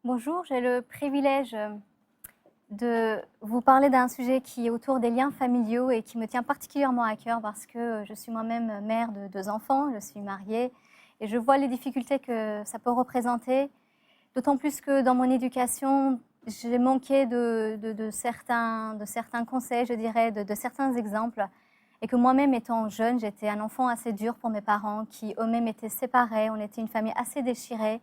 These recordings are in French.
Bonjour, j'ai le privilège de vous parler d'un sujet qui est autour des liens familiaux et qui me tient particulièrement à cœur parce que je suis moi-même mère de 2 enfants, je suis mariée et je vois les difficultés que ça peut représenter. D'autant plus que dans mon éducation, j'ai manqué de certains conseils, je dirais, de certains exemples et que moi-même étant jeune, j'étais un enfant assez dur pour mes parents qui eux-mêmes étaient séparés, on était une famille assez déchirée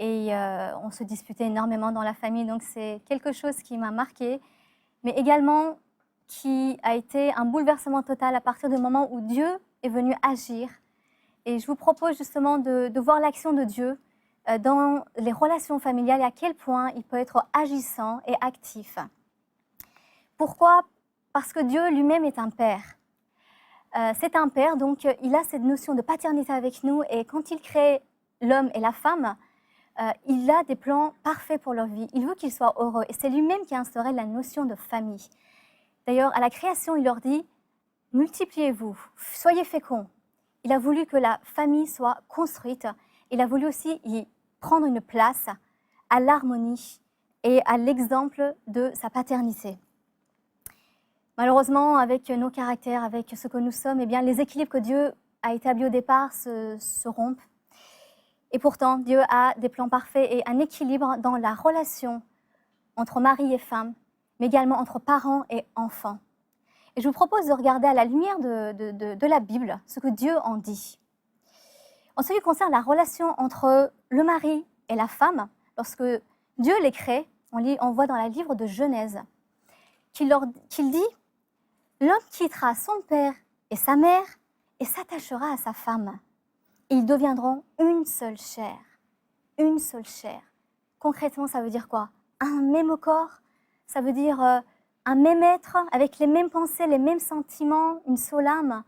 et on se disputait énormément dans la famille, donc c'est quelque chose qui m'a marquée, mais également qui a été un bouleversement total à partir du moment où Dieu est venu agir. Et je vous propose justement de voir l'action de Dieu dans les relations familiales et à quel point il peut être agissant et actif. Pourquoi? Parce que Dieu lui-même est un père. C'est un père, donc il a cette notion de paternité avec nous et quand il crée l'homme et la femme, il a des plans parfaits pour leur vie. Il veut qu'ils soient heureux. Et c'est lui-même qui a instauré la notion de famille. D'ailleurs, à la création, il leur dit « Multipliez-vous, soyez féconds ». Il a voulu que la famille soit construite. Il a voulu aussi y prendre une place à l'harmonie et à l'exemple de sa paternité. Malheureusement, avec nos caractères, avec ce que nous sommes, eh bien, les équilibres que Dieu a établis au départ se rompent. Et pourtant, Dieu a des plans parfaits et un équilibre dans la relation entre mari et femme, mais également entre parents et enfants. Et je vous propose de regarder à la lumière de la Bible ce que Dieu en dit. En ce qui concerne la relation entre le mari et la femme, lorsque Dieu les crée, on voit dans le livre de Genèse qu'il dit « L'homme quittera son père et sa mère et s'attachera à sa femme. Et ils deviendront une seule chair. » Une seule chair. Concrètement, ça veut dire quoi? Un même corps, ça veut dire un même être, avec les mêmes pensées, les mêmes sentiments, une seule âme.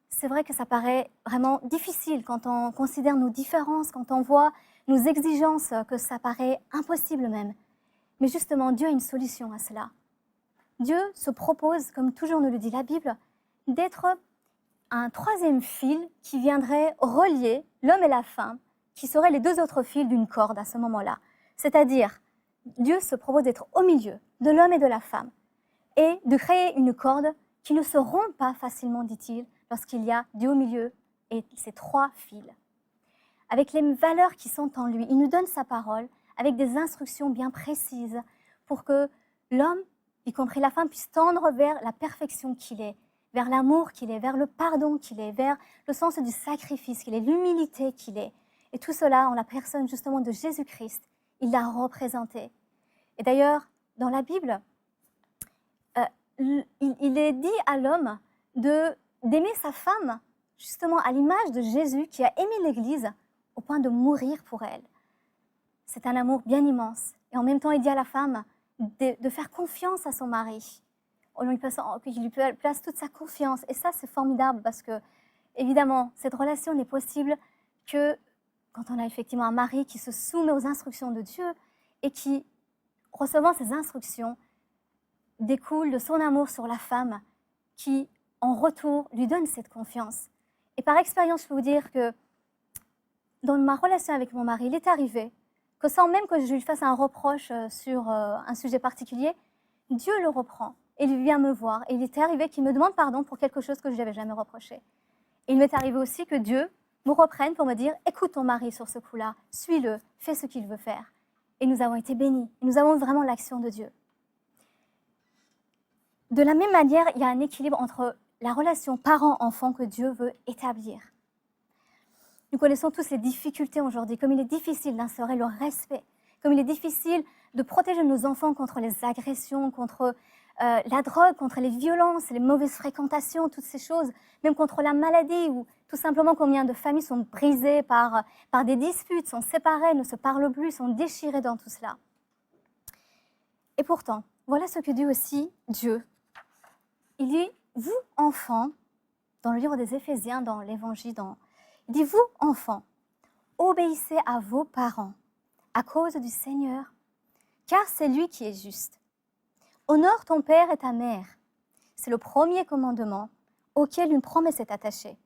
C'est vrai que ça paraît vraiment difficile quand on considère nos différences, quand on voit nos exigences, que ça paraît impossible même. Mais justement, Dieu a une solution à cela. Dieu se propose, comme toujours nous le dit la Bible, d'être un troisième fil qui viendrait relier l'homme et la femme, qui seraient les deux autres fils d'une corde à ce moment-là. C'est-à-dire, Dieu se propose d'être au milieu de l'homme et de la femme et de créer une corde qui ne se rompt pas facilement, dit-il, lorsqu'il y a Dieu au milieu et ces trois fils. Avec les valeurs qui sont en lui, il nous donne sa parole avec des instructions bien précises pour que l'homme, y compris la femme, puisse tendre vers la perfection qu'il est, vers l'amour qu'il est, vers le pardon qu'il est, vers le sens du sacrifice qu'il est, l'humilité qu'il est. Et tout cela en la personne justement de Jésus-Christ, il l'a représenté. Et d'ailleurs, dans la Bible, il est dit à l'homme d'aimer sa femme, justement à l'image de Jésus qui a aimé l'Église au point de mourir pour elle. C'est un amour bien immense. Et en même temps, il dit à la femme de faire confiance à son mari. Qu'il lui place toute sa confiance. Et ça, c'est formidable parce que, évidemment, cette relation n'est possible que quand on a effectivement un mari qui se soumet aux instructions de Dieu et qui, recevant ces instructions, découle de son amour sur la femme qui, en retour, lui donne cette confiance. Et par expérience, je peux vous dire que dans ma relation avec mon mari, il est arrivé que sans même que je lui fasse un reproche sur un sujet particulier, Dieu le reprend. Et il vient me voir. Et il était arrivé qu'il me demande pardon pour quelque chose que je ne lui avais jamais reproché. Et il m'est arrivé aussi que Dieu me reprenne pour me dire « Écoute ton mari sur ce coup-là, suis-le, fais ce qu'il veut faire. » Et nous avons été bénis. Nous avons vraiment l'action de Dieu. De la même manière, il y a un équilibre entre la relation parent-enfant que Dieu veut établir. Nous connaissons tous les difficultés aujourd'hui, comme il est difficile d'instaurer le respect, comme il est difficile de protéger nos enfants contre les agressions, contre la drogue, contre les violences, les mauvaises fréquentations, toutes ces choses, même contre la maladie, ou tout simplement combien de familles sont brisées par des disputes, sont séparées, ne se parlent plus, sont déchirées dans tout cela. Et pourtant, voilà ce que dit aussi Dieu. Il dit, vous enfants, dans le livre des Éphésiens, dans l'Évangile, il dit, vous enfants, obéissez à vos parents à cause du Seigneur, car c'est lui qui est juste. Honore ton père et ta mère. C'est le premier commandement auquel une promesse est attachée,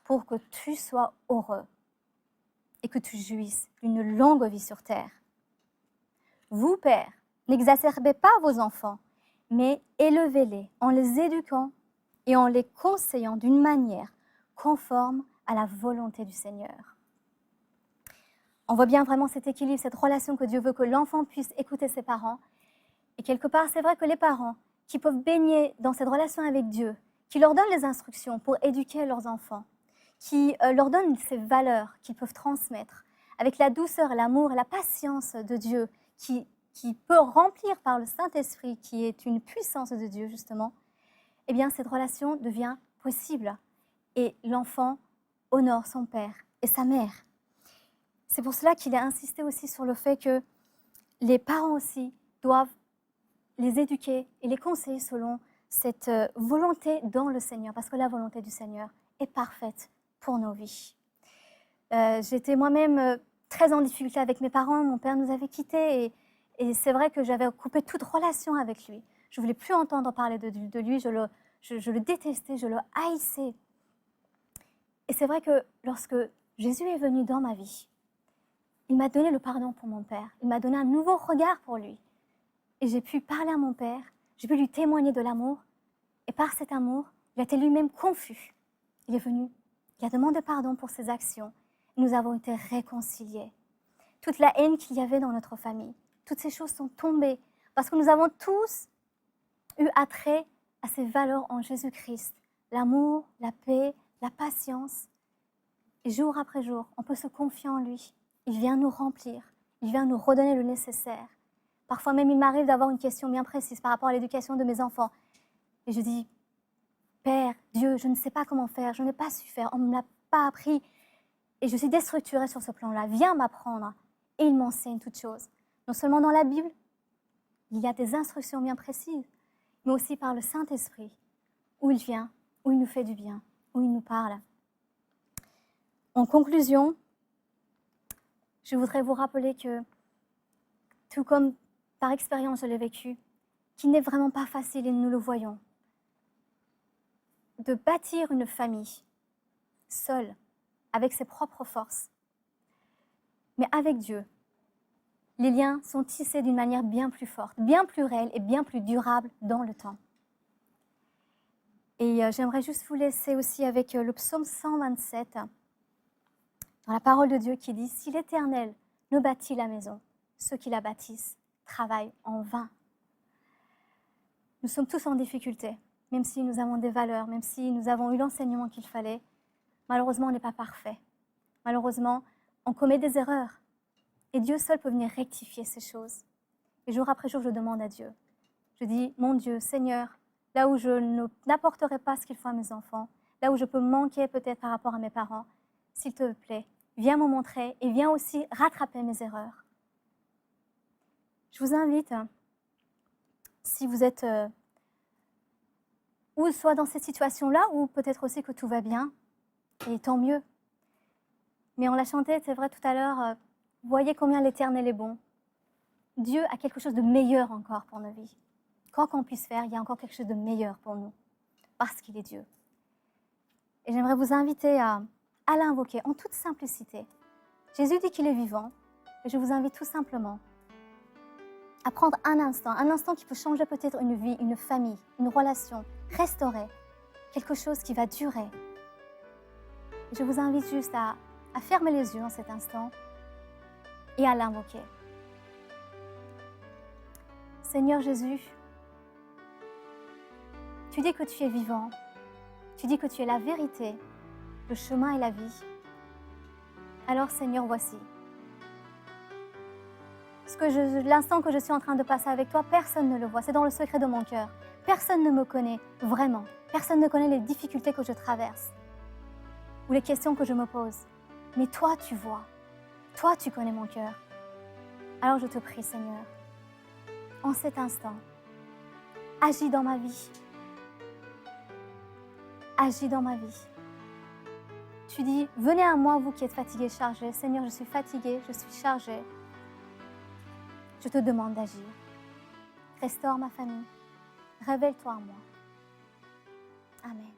pour que tu sois heureux et que tu jouisses d'une longue vie sur terre. Vous, pères, n'exacerbez pas vos enfants, mais élevez-les en les éduquant et en les conseillant d'une manière conforme à la volonté du Seigneur. On voit bien vraiment cet équilibre, cette relation que Dieu veut que l'enfant puisse écouter ses parents. Et quelque part, c'est vrai que les parents qui peuvent baigner dans cette relation avec Dieu, qui leur donnent les instructions pour éduquer leurs enfants, qui leur donnent ces valeurs qu'ils peuvent transmettre, avec la douceur, l'amour et la patience de Dieu, qui peut remplir par le Saint-Esprit, qui est une puissance de Dieu justement, eh bien cette relation devient possible. Et l'enfant honore son père et sa mère. C'est pour cela qu'il a insisté aussi sur le fait que les parents aussi doivent les éduquer et les conseiller selon cette volonté dans le Seigneur, parce que la volonté du Seigneur est parfaite pour nos vies. J'étais moi-même très en difficulté avec mes parents, mon père nous avait quittés et c'est vrai que j'avais coupé toute relation avec lui. Je ne voulais plus entendre parler de lui, je le détestais, je le haïssais. Et c'est vrai que lorsque Jésus est venu dans ma vie, il m'a donné le pardon pour mon père, il m'a donné un nouveau regard pour lui. Et j'ai pu parler à mon père, j'ai pu lui témoigner de l'amour. Et par cet amour, il était lui-même confus. Il est venu, il a demandé pardon pour ses actions. Nous avons été réconciliés. Toute la haine qu'il y avait dans notre famille, toutes ces choses sont tombées parce que nous avons tous eu attrait à ces valeurs en Jésus-Christ. L'amour, la paix, la patience. Et jour après jour, on peut se confier en lui. Il vient nous remplir, il vient nous redonner le nécessaire. Parfois même, il m'arrive d'avoir une question bien précise par rapport à l'éducation de mes enfants. Et je dis, Père, Dieu, je ne sais pas comment faire, je n'ai pas su faire, on ne me l'a pas appris. Et je suis déstructurée sur ce plan-là. Viens m'apprendre. Et il m'enseigne toutes choses. Non seulement dans la Bible, il y a des instructions bien précises, mais aussi par le Saint-Esprit, où il vient, où il nous fait du bien, où il nous parle. En conclusion, je voudrais vous rappeler que, tout comme par expérience je l'ai vécu, qu'il n'est vraiment pas facile, et nous le voyons, de bâtir une famille seule, avec ses propres forces. Mais avec Dieu, les liens sont tissés d'une manière bien plus forte, bien plus réelle et bien plus durable dans le temps. Et j'aimerais juste vous laisser aussi avec le psaume 127, dans la parole de Dieu qui dit « Si l'Éternel ne bâtit la maison, ceux qui la bâtissent travaillent en vain. » Nous sommes tous en difficulté, même si nous avons des valeurs, même si nous avons eu l'enseignement qu'il fallait. Malheureusement, on n'est pas parfait. Malheureusement, on commet des erreurs. Et Dieu seul peut venir rectifier ces choses. Et jour après jour, je demande à Dieu. Je dis, mon Dieu, Seigneur, là où je n'apporterai pas ce qu'il faut à mes enfants, là où je peux manquer peut-être par rapport à mes parents, s'il te plaît, viens me montrer et viens aussi rattraper mes erreurs. Je vous invite, si vous êtes ou soit dans cette situation-là, ou peut-être aussi que tout va bien, et tant mieux. Mais on l'a chanté, c'est vrai tout à l'heure, voyez combien l'Éternel est bon. Dieu a quelque chose de meilleur encore pour nos vies. Quoi qu'on puisse faire, il y a encore quelque chose de meilleur pour nous, parce qu'il est Dieu. Et j'aimerais vous inviter à l'invoquer en toute simplicité. Jésus dit qu'il est vivant, et je vous invite tout simplement à prendre un instant qui peut changer peut-être une vie, une famille, une relation, restaurer, quelque chose qui va durer. Et je vous invite juste à fermer les yeux en cet instant et à l'invoquer. Seigneur Jésus, tu dis que tu es vivant, tu dis que tu es la vérité, le chemin et la vie. Alors Seigneur, voici. L'instant que je suis en train de passer avec toi, personne ne le voit, c'est dans le secret de mon cœur. Personne ne me connaît vraiment, personne ne connaît les difficultés que je traverse ou les questions que je me pose. Mais toi, tu vois, toi, tu connais mon cœur. Alors je te prie, Seigneur, en cet instant, agis dans ma vie. Agis dans ma vie. Tu dis, venez à moi, vous qui êtes fatigués et chargés. Seigneur, je suis fatiguée, je suis chargée. Je te demande d'agir. Restaure ma famille. Révèle-toi en moi. Amen.